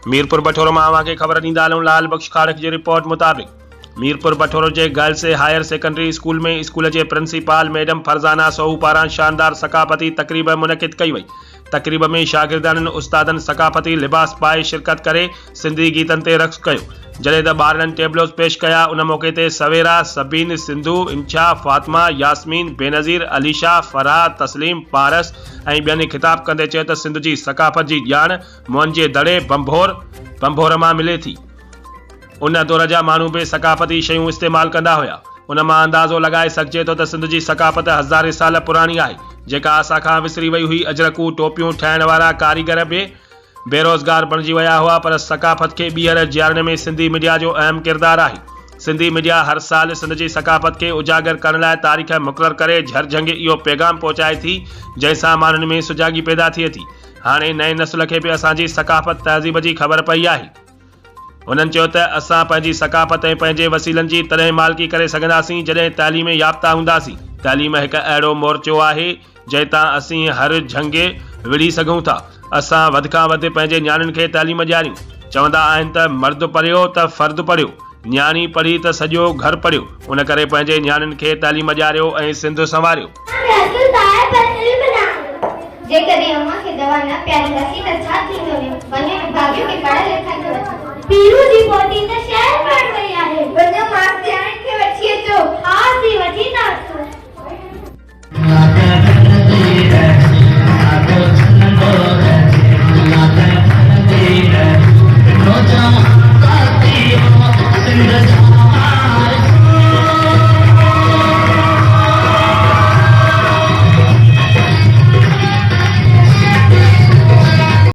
मीरपुर बठोरो में आवां खे ख़बर ॾींदा हलूं। लाल बख्श खाड़क जी रिपोर्ट मुताबिक़ मीरपुर बठोरो के गर्ल्स हायर सेकेंडरी स्कूल में स्कूल के प्रिंसिपाल मैडम फरजाना सोहू पारां शानदार सकाफती तकरीब मुनक़िद कई वई। तकरीब में शागिर्दनि उस्तादनि सकाफती लिबास पाए शिरकत करे सिंधी गीतन ते रक़्स कयो। जॾहिं त ॿारनि टेबलोस पेश कया। उन मौके ते सवेरा, सबीन, सिंधु, इंशा, फातिमा, यास्मीन, बेनज़ीर, अलीशा, फराह, तस्लीम, पारस ऐं ॿियनि ख़िताब कंदे चयो त सिंध जी सकाफ़त जी ॼाण मुंहिंजे दड़े बंभोर मां मिले थी। उन दौर जा माण्हू बि सकाफ़ती शयूं इस्तेमाल कंदा हुआ। उन मां अंदाज़ो लगाए सघिजे थो त सिंध जी सकाफ़त हज़ारे साल पुरानी आहे, जेका असां खां विसरी वई हुई। अजरकू टोपियूं ठाहिण वारा कारीगर बि बेरोज़गार बणिजी विया हुआ, पर सकाफ़त खे ॿीहर जीआरण में सिंधी मीडिया जो अहम किरदार आहे। सिंधी मीडिया हर साल सिंध जी सकाफ़त के उजागर करण लाइ तारीख़ मुक़रर करे झरझंग इहो पैगाम पहुचाए थी, जंहिंसां माण्हुनि में सुजागी पैदा थिए थी। हाणे नए नस्ल खे बि असांजी सकाफ़त तहज़ीब जी ख़बर पई आहे। उन्हनि चयो त असां पंहिंजी सकाफ़त ऐं पंहिंजे वसीलनि जी तॾहिं मालिकी करे सघंदासीं जॾहिं तइलीम याफ़्ता हूंदासीं। तइलीम हिकु अहिड़ो मोर्चो आहे जंहिं तां असीं हर झंगे विढ़ी सघूं था। असां वधि खां वधि पंहिंजे न्याणियुनि खे तइलीम ॾियारियूं। चवंदा आहिनि त मर्द पढ़ियो त फ़र्द पढ़ियो, न्याणी पढ़ी त सॼो घर पढ़ियो। उन करे पंहिंजे न्याणियुनि खे तइलीम ॾियारियो ऐं सिंध संवारियो। जेकॾहिं अम्मा खे दवा न पियारींदासीं त छा